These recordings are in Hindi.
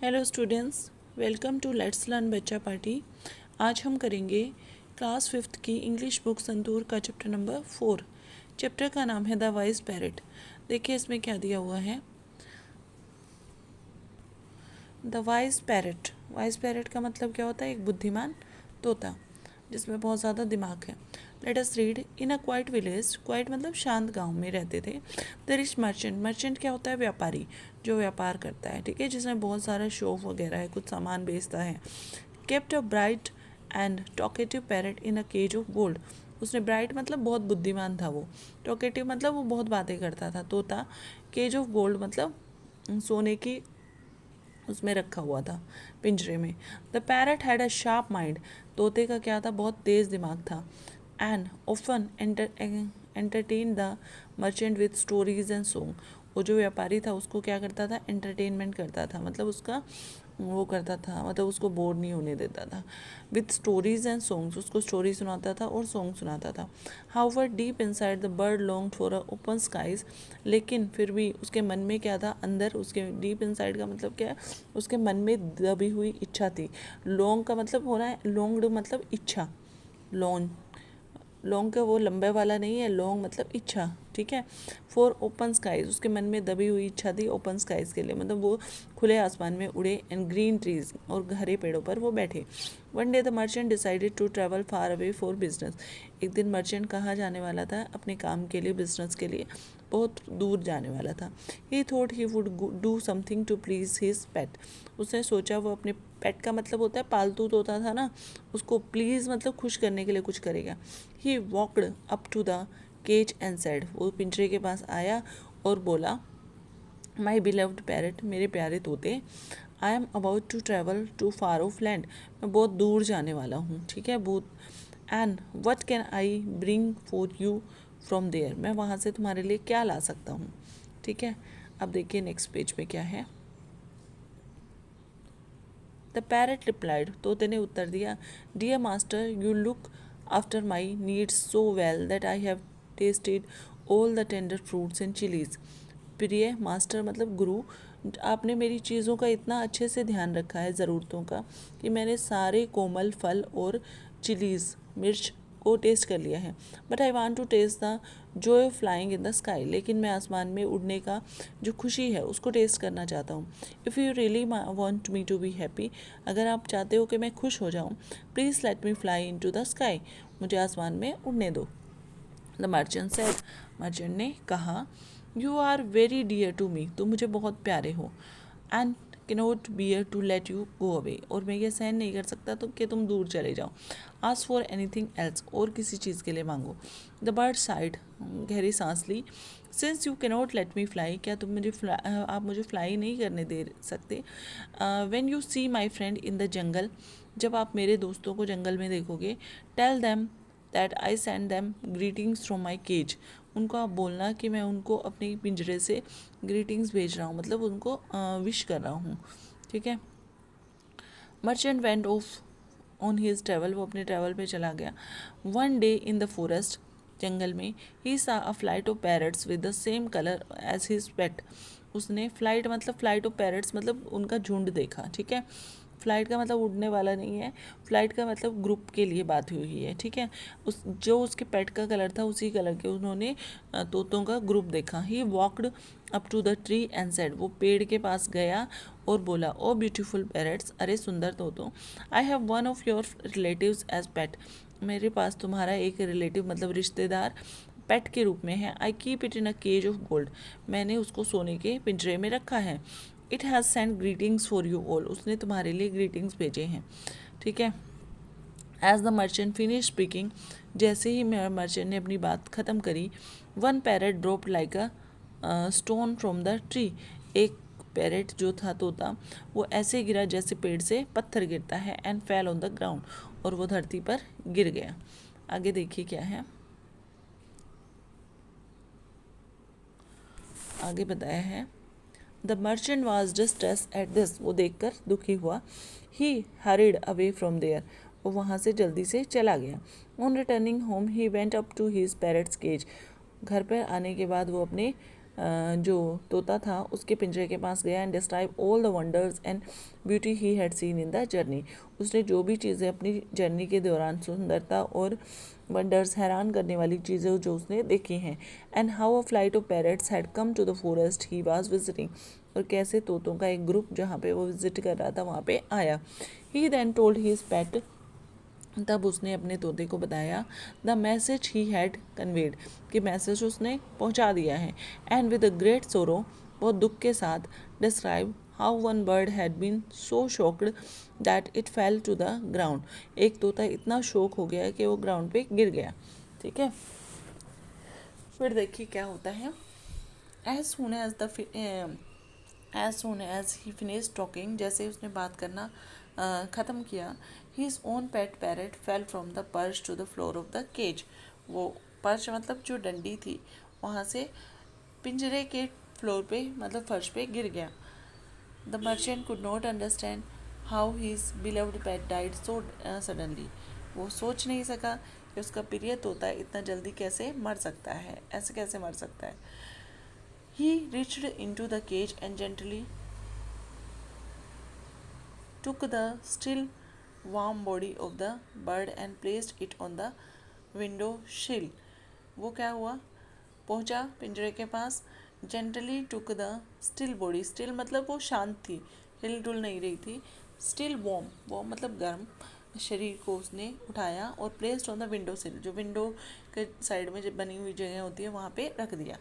Hello students, welcome to let's learn बच्चा पार्टी। आज हम करेंगे क्लास 5th की इंग्लिश बुक संतूर का चैप्टर नंबर 4। चैप्टर का नाम है द वाइज पैरट। देखिए इसमें क्या दिया हुआ है। The wise parrot, wise parrot का मतलब क्या होता है? एक बुद्धिमान तोता जिसमें बहुत ज़्यादा दिमाग है। Let us read. In a quite village, quite मतलब शांत गांव में रहते थे। द रिच मर्चेंट, मर्चेंट क्या होता है? व्यापारी, जो व्यापार करता है, ठीक है, जिसमें बहुत सारा शो वगैरह है, कुछ सामान बेचता है। Kept a bright and talkative parrot in a cage of gold. उसने ब्राइट मतलब बहुत बुद्धिमान था वो, टॉकेटिव मतलब वो बहुत बातें करता था तोता, केज ऑफ गोल्ड मतलब सोने की उसमें रखा हुआ था, पिंजरे में। The parrot had a sharp mind, तोते का क्या था? बहुत तेज दिमाग था। And often entertain the merchant with stories and song. वो जो व्यापारी था उसको क्या करता था? एंटरटेनमेंट करता था, मतलब उसका वो करता था, मतलब उसको बोर नहीं होने देता था। विथ स्टोरीज एंड सॉन्ग्स, उसको स्टोरी सुनाता था और सॉन्ग सुनाता था। However deep inside the bird longed for a open skies, लेकिन फिर भी उसके मन में क्या था? अंदर उसके डीप इनसाइड का मतलब क्या है? उसके मन में दबी हुई इच्छा थी। लॉन्ग का मतलब हो रहा है, लॉन्ग्ड मतलब इच्छा। लॉन्ग, लॉन्ग का वो लंबे वाला नहीं है, लॉन्ग मतलब इच्छा, ठीक है। फॉर ओपन स्काईज, उसके मन में दबी हुई इच्छा थी ओपन स्काईज के लिए, मतलब वो खुले आसमान में उड़े। एंड ग्रीन ट्रीज, और हरे पेड़ों पर वो बैठे। One day the merchant decided to travel far away for business. एक दिन मर्चेंट कहाँ जाने वाला था? अपने काम के लिए, बिजनेस के लिए बहुत दूर जाने वाला था। He thought he would do something to please his pet. उसने सोचा वो अपने पेट का मतलब होता है पालतू तोता था ना, उसको प्लीज़ मतलब खुश करने के लिए कुछ करेगा। He walked up to the cage and said, वो पिंजरे के पास आया और बोला, माई बिलव्ड पैरट, मेरे प्यारे तोते, I am about to travel to far off land, मैं बहुत दूर जाने वाला हूँ, ठीक है, बहुत। And what can I bring for you from there, मैं वहाँ से तुम्हारे लिए क्या ला सकता हूँ, ठीक है। अब देखिए नेक्स्ट पेज पे क्या है। द पैरट रिप्लाइड, तोते ने उत्तर दिया, dear master, you look after my needs so well that I have tasted all the tender fruits and chilies. प्रिय मास्टर मतलब गुरु, आपने मेरी चीज़ों का इतना अच्छे से ध्यान रखा है, ज़रूरतों का, कि मैंने सारे कोमल फल और चिलीज़, मिर्च को टेस्ट कर लिया है। But I want to taste the joy of flying in the sky, लेकिन मैं आसमान में उड़ने का जो खुशी है उसको टेस्ट करना चाहता हूँ। If you really want me to be happy, अगर आप चाहते हो कि मैं खुश हो जाऊँ, please let me fly into the sky, मुझे आसमान में उड़ने दो। द मर्चेंट सेड, मर्चेंट ने कहा, you are very dear to me, तुम मुझे बहुत प्यारे हो। And cannot bear to let you go away, और मैं ये सहन नहीं कर सकता तो कि तुम दूर चले जाओ। आस्क फॉर एनीथिंग एल्स, और किसी चीज़ के लिए मांगो। द बर्ड साइड, गहरी सांस ली। Since you cannot let me fly, क्या तुम मुझे आप मुझे फ्लाई नहीं करने दे सकते। When you see my friend in the jungle, जब आप मेरे दोस्तों को जंगल में देखोगे, tell them that I send them greetings from my cage, उनको आप बोलना कि मैं उनको अपने पिंजरे से ग्रीटिंग्स भेज रहा हूँ, मतलब उनको विश कर रहा हूँ, ठीक है। Merchant went off on his travel, वो अपने ट्रैवल पे चला गया। One day in the forest, जंगल में, he saw a flight of parrots with the same colour as his pet, उसने फ्लाइट मतलब फ्लाइट ऑफ पैरट्स मतलब उनका झुंड देखा, ठीक है। फ्लाइट का मतलब उड़ने वाला नहीं है, फ्लाइट का मतलब ग्रुप के लिए बात हुई है, ठीक है। उस जो उसके पेट का कलर था उसी कलर के उन्होंने तोतों का ग्रुप देखा। He walked up to the tree and said, वो पेड़ के पास गया और बोला, ओ ब्यूटीफुल पैरट्स, अरे सुंदर तोतों, I have one of your relatives as pet, मेरे पास तुम्हारा एक रिलेटिव मतलब रिश्तेदार पेट के रूप में है। I keep it in a cage of gold, मैंने उसको सोने के पिंजरे में रखा है। It has send greetings for you all, उसने तुम्हारे लिए ग्रीटिंग्स भेजे हैं, ठीक है। As the merchant finish speaking, जैसे ही मर्चेंट ने अपनी बात ख़त्म करी, one parrot dropped like a stone from the tree, एक पैरट जो था तोता वो ऐसे गिरा जैसे पेड़ से पत्थर गिरता है। And fell on the ground, और वो धरती पर गिर गया। आगे देखिए क्या है, आगे बताया है। The merchant was distress at this, वो देखकर दुखी हुआ। He hurried away from there, वो वहाँ से जल्दी से चला गया। On returning home he went up to his parrot's cage, घर पर आने के बाद वो अपने जो तोता था उसके पिंजरे के पास गया and describe all the wonders and beauty he had seen in the journey. उसने जो भी चीज़ें अपनी जर्नी के दौरान सुंदरता और वंडर्स हैरान करने वाली चीज़ें जो उसने देखी हैं, and how a flight of parrots had come to the forest he was visiting, और कैसे तोतों का एक ग्रुप जहाँ पे वो विजिट कर रहा था वहाँ पे आया। ही देन टोल्ड हिज पेट, तब उसने अपने तोते को बताया the message he had conveyed, कि मैसेज उसने पहुंचा दिया है, एंड विद अ ग्रेट सोरो, बहुत दुख के साथ, describe how one bird had been so shocked that it fell to the ground. एक तोता इतना शोक हो गया कि वो ग्राउंड पे गिर गया। ठीक है, फिर देखिए क्या होता है। As soon as the as soon as he finish talking, जैसे उसने बात करना ख़त्म किया, his own pet parrot fell from the perch to the floor of the cage. वो पर्च मतलब जो डंडी थी वहाँ से पिंजरे के फ्लोर पे मतलब फर्श पे गिर गया। The merchant could not understand how his beloved pet died so suddenly. वो सोच नहीं सका कि उसका प्रिय तोता इतना जल्दी कैसे मर सकता है, ऐसे कैसे मर सकता है। He reached into the cage and gently took the still warm body of the bird and placed it on the window sill। वो क्या हुआ, पहुंचा पिंजरे के पास, gently took the still body, still मतलब वो शांत थी, हिल डुल नहीं रही थी, स्टिल वॉर्म, वो मतलब गर्म शरीर को उसने उठाया और प्लेस्ड ऑन द विंडो सिल, जो विंडो के साइड में जब बनी हुई जगह होती है वहाँ पे रख दिया।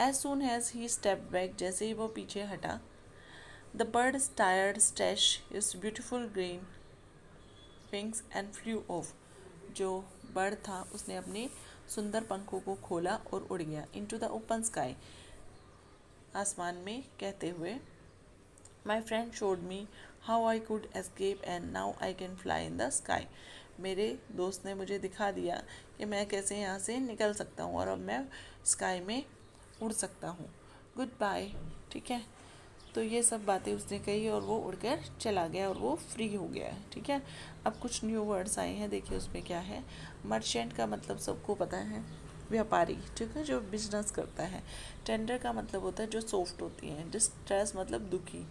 As soon as he step back, जैसे ही वो पीछे हटा, the bird tired stash is beautiful green wings and flew off. जो बर्ड था उसने अपने सुंदर पंखों को खोला और उड़ गया इनटू द ओपन स्काई, आसमान में, कहते हुए my friend showed me how I could escape and now I can fly in the sky. मेरे दोस्त ने मुझे दिखा दिया कि मैं कैसे यहाँ से निकल सकता हूँ और अब मैं स्काई में उड़ सकता हूँ। Goodbye. ठीक है, तो ये सब बातें उसने कही और वो उड़कर चला गया और वो फ्री हो गया है। ठीक है, अब कुछ न्यू वर्ड्स आए हैं, देखिए उसमें क्या है। मर्चेंट का मतलब सबको पता है, व्यापारी, ठीक है, जो बिजनेस करता है। टेंडर का मतलब होता है जो सॉफ्ट होती है। डिस्ट्रेस मतलब दुखी।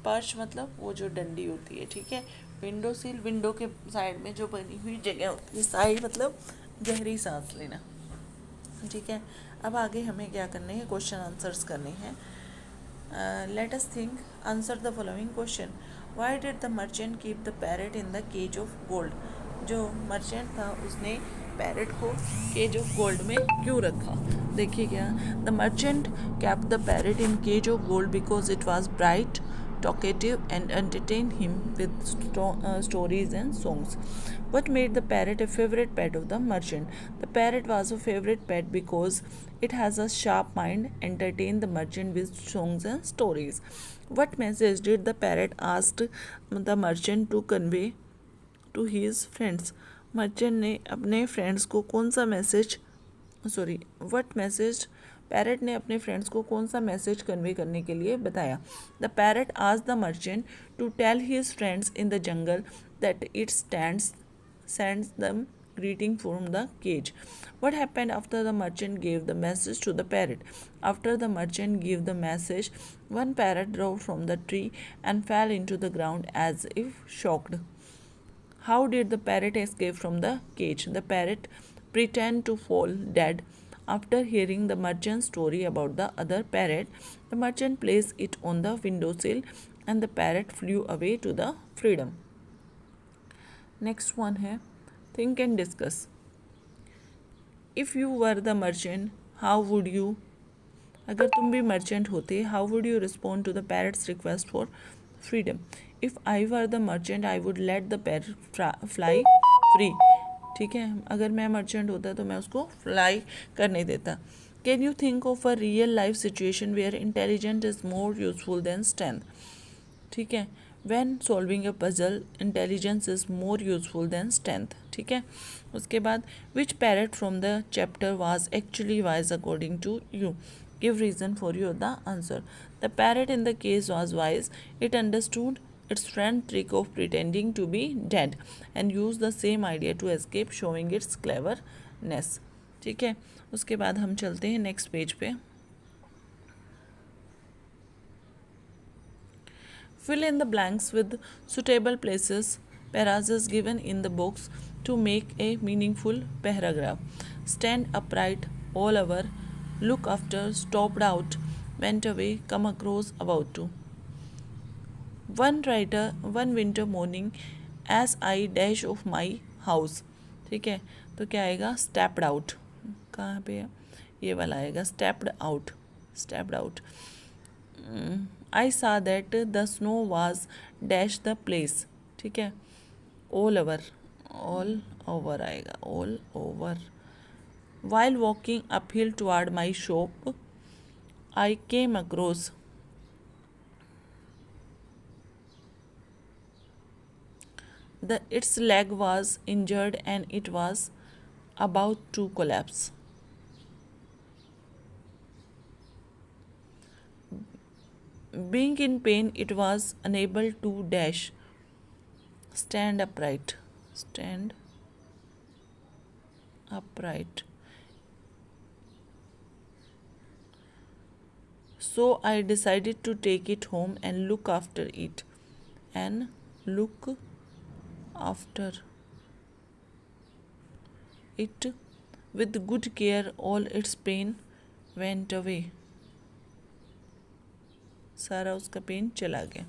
पर्च मतलब वो जो डंडी होती है। ठीक है, विंडो सील विंडो के साइड में जो बनी हुई जगह होती है। साइड मतलब गहरी सांस लेना। ठीक है, अब आगे हमें क्या करने हैं, क्वेश्चन आंसर्स करने हैं। Let us think, answer the following question. Why did the merchant keep the parrot in the cage of gold. जो मर्चेंट था उसने पैरेट को केज ऑफ गोल्ड में क्यों रखा। देखिए क्या, the merchant kept the parrot in cage of gold because it was bright, talkative and entertained him with stories and songs. What made the parrot a favorite pet of the merchant? The parrot was a favorite pet because it has a sharp mind, entertained the merchant with songs and stories. What message did the parrot ask the merchant to convey to his friends? Merchant ने अपने फ्रेंड्स को कौन सा मैसेज वट मैसेज पैरट ने अपने फ्रेंड्स को कौन सा मैसेज कन्वे करने के लिए बताया। द पैरट आज the merchant to tell his friends in the jungle that it sends them greeting from the cage. What happened after the merchant gave the message to the parrot? After the merchant gave the message, one parrot dropped from the tree and fell into the ground as if shocked. How did the parrot escape from the cage? The parrot pretended to fall dead. After hearing the merchant's story about the other parrot, the merchant placed it on the windowsill and the parrot flew away to the freedom. Next one है, think and discuss. If you were the merchant, how would you, अगर तुम भी मर्चेंट होते, how would you respond to the parrot's request for freedom? If I were the merchant, I would let the parrot fly free. ठीक है, अगर मैं मर्चेंट होता तो मैं उसको फ्लाई करने देता। Can you think of a real life situation where intelligent is more useful than strength. ठीक है, when solving a puzzle intelligence is more useful than strength. ठीक है, उसके बाद which parrot from the chapter was actually wise according to you. Give reason for your the answer. The parrot in the case was wise, it understood its friend trick of pretending to be dead and use the same idea to escape, showing its cleverness. ठीक है, उसके बाद हम चलते हैं नेक्स्ट पेज पे। Fill in the blanks with suitable places, paras given in the box to make a meaningful paragraph. Stand upright all over, look after, stopped out, went away, come across, about to. One winter morning as I dash off my house. ठीक है, तो क्या आएगा? Stepped out. कहाँ पे है? ये वाला आएगा, stepped out. Stepped out. I saw that the snow was dash the place. ठीक है, ऑल ओवर. ऑल ओवर आएगा, all over. While walking uphill toward my shop I came across. Its leg was injured and it was about to collapse. Being in pain, it was unable to dash. Stand upright. Stand upright. So I decided to take it home and look after it. And look after it with good care. All its pain went away. सारा उसका पेन चला गया.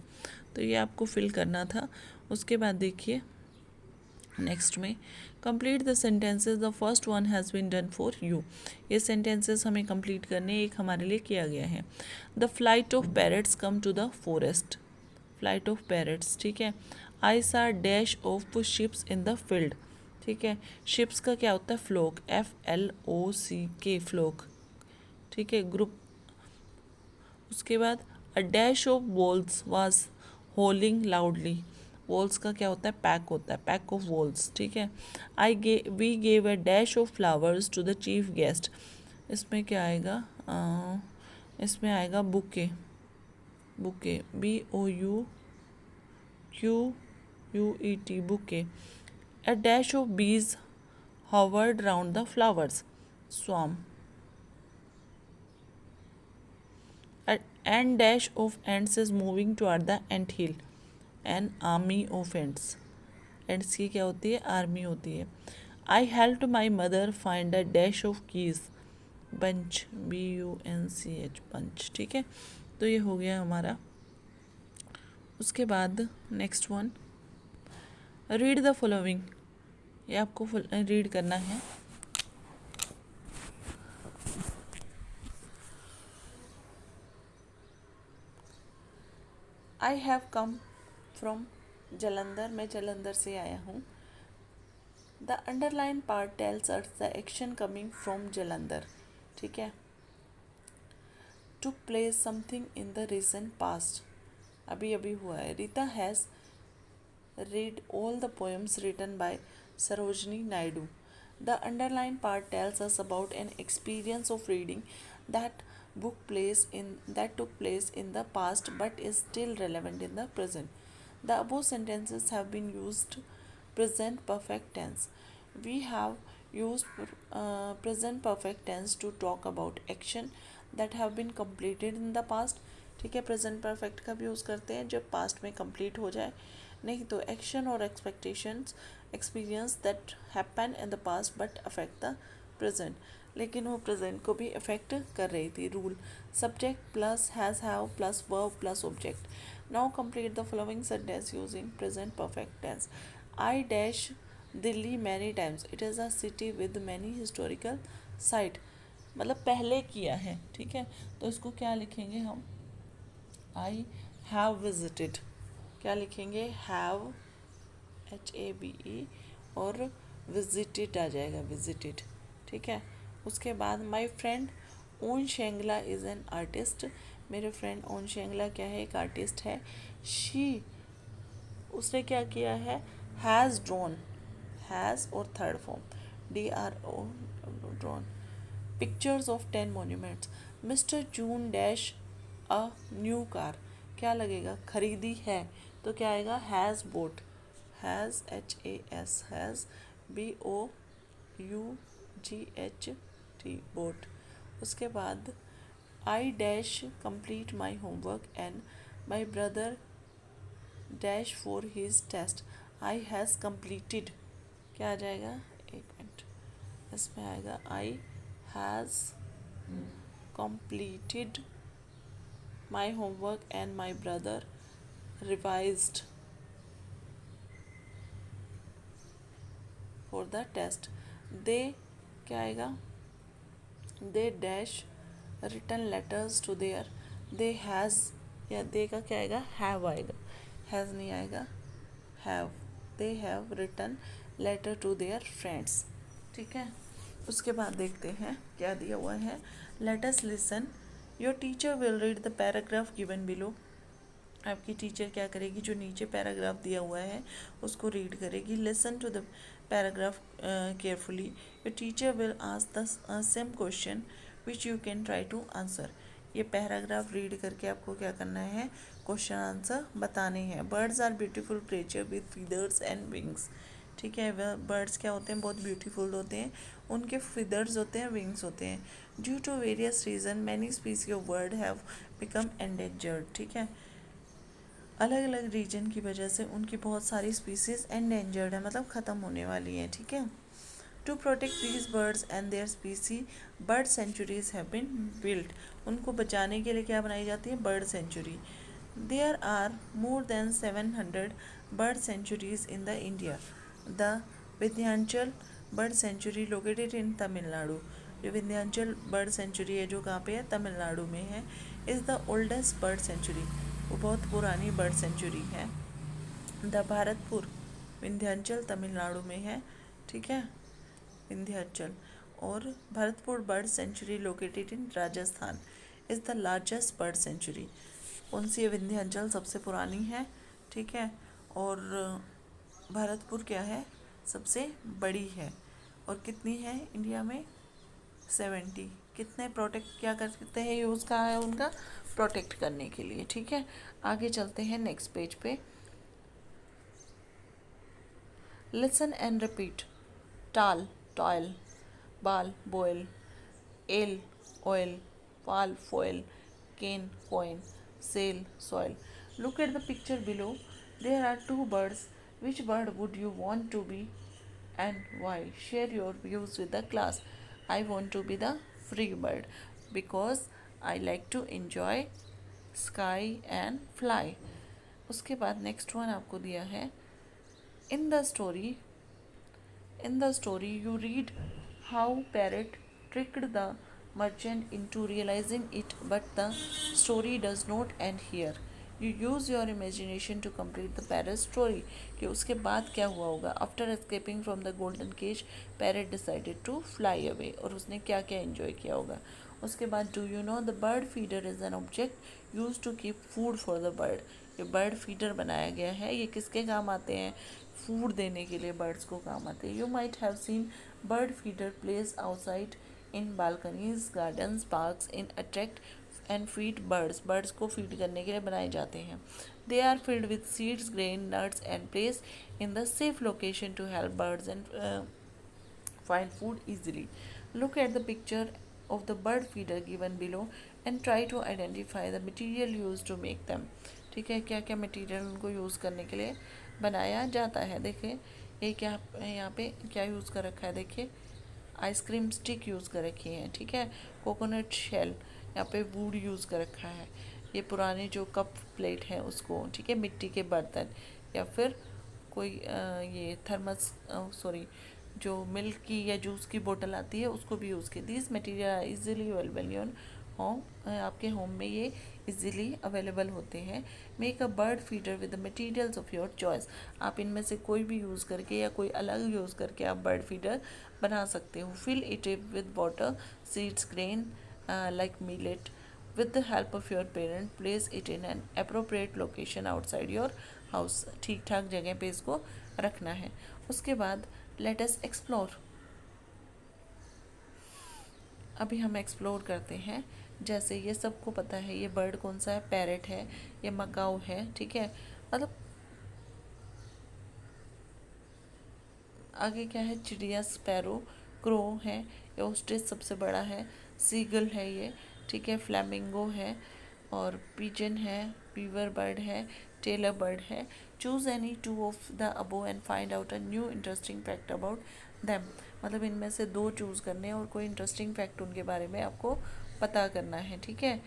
तो ये आपको फिल करना था. उसके बाद देखिए नेक्स्ट में, complete the sentences. The first one has been done for you. ये सेंटेंसेस हमें कंप्लीट करने, एक हमारे लिए किया गया है. The flight of parrots come to the forest. Flight of parrots. ठीक है. I saw dash of ships in the field. ठीक है, शिप्स का क्या होता है? फ्लोक. FLOCK, flock. ठीक है, ग्रुप. उसके बाद a dash of owls was howling loudly. Walls का क्या होता है? पैक होता है, पैक ऑफ वॉल्स. ठीक है. We gave a dash of flowers to the chief guest. इसमें क्या आएगा? इसमें आएगा bouquet. Bouquet, BOUQUET, bouquet. A dash of bees hovered round the flowers. Swarm. And dash of ants is moving toward the ant hill. An army of ants. Ants की क्या होती है? आर्मी होती है. I helped my mother find a dash of keys. Bunch, BUNCH, bunch. ठीक है, तो ये हो गया हमारा. उसके बाद next one, read the following. ये आपको रीड करना है. I have come from Jalandhar. मैं जलंधर से आया हूँ. The underline part tells us the action coming from Jalandhar. ठीक है. To place something in the recent past. अभी अभी हुआ है. Rita has read all the poems written by Sarojini Naidu. The underlined part tells us about an experience of reading that took place in the past but is still relevant in the present. The above sentences have been used present perfect tense. We have used present perfect tense to talk about action that have been completed in the past. ठीक है, प्रेजेंट परफेक्ट का भी यूज़ करते हैं जब पास्ट में कंप्लीट हो जाए. नहीं तो एक्शन और expectations, experience that happen in the past but affect the present. लेकिन वो प्रेजेंट को भी अफेक्ट कर रही थी. Rule, subject plus has have plus verb plus object. Now complete the following sentence using present perfect tense. I dash Delhi many times. It is a city with many historical site. मतलब पहले किया है. ठीक है, तो इसको क्या लिखेंगे हम? I have visited. क्या लिखेंगे? हैव, HAVE, और विजिटेड आ जाएगा, विजिटेड. ठीक है. उसके बाद my friend On Shengla is an artist. मेरे फ्रेंड ओन शेंगला क्या है? एक आर्टिस्ट है. शी, उसने क्या किया है? Has drawn. हैज़ और third form DRO, drawn. Pictures of 10 monuments. Mister June dash a new car. क्या लगेगा? खरीदी है, तो क्या आएगा? Has bought. Has, HAS, has, BOUGHT, bought. उसके बाद I dash complete my homework and my brother dash for his test, I has completed, क्या आ जाएगा, एक मिनट, इसमें आएगा I has completed my homework and my brother revised for the test. They, क्या आएगा, they dash written letters to their, they has, या they का क्या आएगा, have आएगा, has नहीं आएगा, have, they have written letter to their friends. ठीक है, उसके बाद देखते हैं क्या दिया हुआ है. Let us listen. Your teacher will read the paragraph given below. आपकी टीचर क्या करेगी, जो नीचे पैराग्राफ दिया हुआ है उसको रीड करेगी. Listen to the paragraph carefully. Your teacher will ask the same question which you can try to answer. ये पैराग्राफ रीड करके आपको क्या करना है, क्वेश्चन आंसर बताने हैं. Birds are beautiful creature with feathers and wings. ठीक है, वह बर्ड्स क्या होते हैं, बहुत ब्यूटीफुल होते हैं, उनके फीदर्स होते हैं, विंग्स होते हैं. Due to various reason many species of bird have become endangered. ठीक है, अलग अलग रीजन की वजह से उनकी बहुत सारी स्पीसीज एंडेंजर्ड है, मतलब ख़त्म होने वाली हैं. ठीक है, to protect these birds and their species bird sanctuaries have been built. उनको बचाने के लिए क्या बनाई जाती है, bird sanctuary. There are more than 700 bird sanctuaries in the India. The Vindhyachal bird sanctuary located in Tamil Nadu. जो विंध्याचल बर्ड सेंचुरी है जो कहाँ पे है, तमिलनाडु में है. Is the oldest bird sanctuary, वो बहुत पुरानी बर्ड सेंचुरी है. द भारतपुर विंध्याचल तमिलनाडु में है. ठीक है, विंध्याचल और Bharatpur bird sanctuary located in Rajasthan is the largest bird sanctuary. कौन सी है, विंध्याचल सबसे पुरानी है. ठीक है, और भरतपुर क्या है, सबसे बड़ी है. और कितनी है इंडिया में, 70. कितने प्रोटेक्ट क्या करते हैं, यूज़ कहाँ है उनका, प्रोटेक्ट करने के लिए. ठीक है, आगे चलते हैं नेक्स्ट पेज पे. Listen and repeat. Tall toil, ball boil, all oil, fall foil, cane coin, sell soil. Look at the picture below. There are two birds. Which bird would you want to be and why? Share your views with the class. I want to be the free bird because I like to enjoy sky and fly. उसके बाद नेक्स्ट वन आपको दिया है. In the story you read how parrot tricked the merchant into realizing it, but the story does not end here. You use your imagination to complete the parrot story. कि उसके बाद क्या हुआ होगा. After escaping from the golden cage, parrot decided to fly away. और उसने क्या क्या enjoy किया होगा. उसके बाद do you know the bird feeder is an object used to keep food for the bird. ये बर्ड फीडर बनाया गया है, ये किसके काम आते हैं, फूड देने के लिए बर्ड्स को काम आते हैं. You might have seen bird feeder place outside in balconies, gardens, parks in attract and feed birds. Birds को फीड करने के लिए बनाए जाते हैं. They are filled with seeds, grain, nuts and place in the safe location to help birds and find food easily. Look at the picture of the bird feeder given below and try to identify the material used to make them. ठीक है, क्या क्या मटेरियल उनको यूज़ करने के लिए बनाया जाता है. देखिए ये क्या यहाँ पे क्या यूज़ कर रखा है, देखिए आइसक्रीम स्टिक यूज़ कर रखी है. ठीक है, कोकोनट शेल, यहाँ पे वुड यूज़ कर रखा है. ये पुराने जो कप प्लेट है उसको, ठीक है, मिट्टी के बर्तन या फिर कोई ये थर्मस सॉरी जो मिल्क की या जूस की बोतल आती है उसको भी यूज़ की. This material easily available in home. आपके होम में ये इजीली अवेलेबल होते हैं. Make a bird feeder with the materials of your choice. आप इनमें से कोई भी यूज़ करके या कोई अलग यूज़ करके आप बर्ड फीडर बना सकते हो. Fill it with water, seeds, grain like millet. With the help of your parent, place it in an appropriate location outside your house. ठीक ठाक जगह पे इसको रखना है. उसके बाद let us explore. अभी हम एक्सप्लोर करते हैं. जैसे ये सबको पता है ये बर्ड कौन सा है, पैरेट है, ये मकाऊ है. ठीक है, मतलब आगे क्या है, चिड़िया, स्पैरो, क्रो है, ये ऑस्ट्रिच सबसे बड़ा है, सीगल है ये. ठीक है, फ्लैमिंगो है, और पिजन है, बीवर बर्ड है, टेलर बर्ड है। Choose any two of the above and find out a new interesting fact about them. मतलब इनमें से दो चूज़ करने हैं और कोई इंटरेस्टिंग फैक्ट उनके बारे में आपको पता करना है, ठीक है।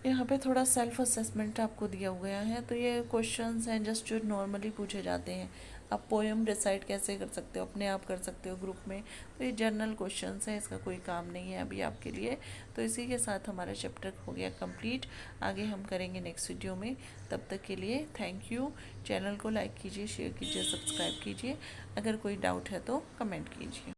यहाँ पे थोड़ा सेल्फ असेसमेंट आपको दिया गया है, तो ये क्वेश्चंस हैं जस्ट जो नॉर्मली पूछे जाते हैं। आप पोएम डिसाइड कैसे कर सकते हो, अपने आप कर सकते हो ग्रुप में, तो ये जनरल क्वेश्चंस हैं, इसका कोई काम नहीं है अभी आपके लिए। तो इसी के साथ हमारा चैप्टर हो गया कंप्लीट। आगे हम करेंगे नेक्स्ट वीडियो में। तब तक के लिए थैंक यू। चैनल को लाइक कीजिए, शेयर कीजिए, सब्सक्राइब कीजिए। अगर कोई डाउट है तो कमेंट कीजिए।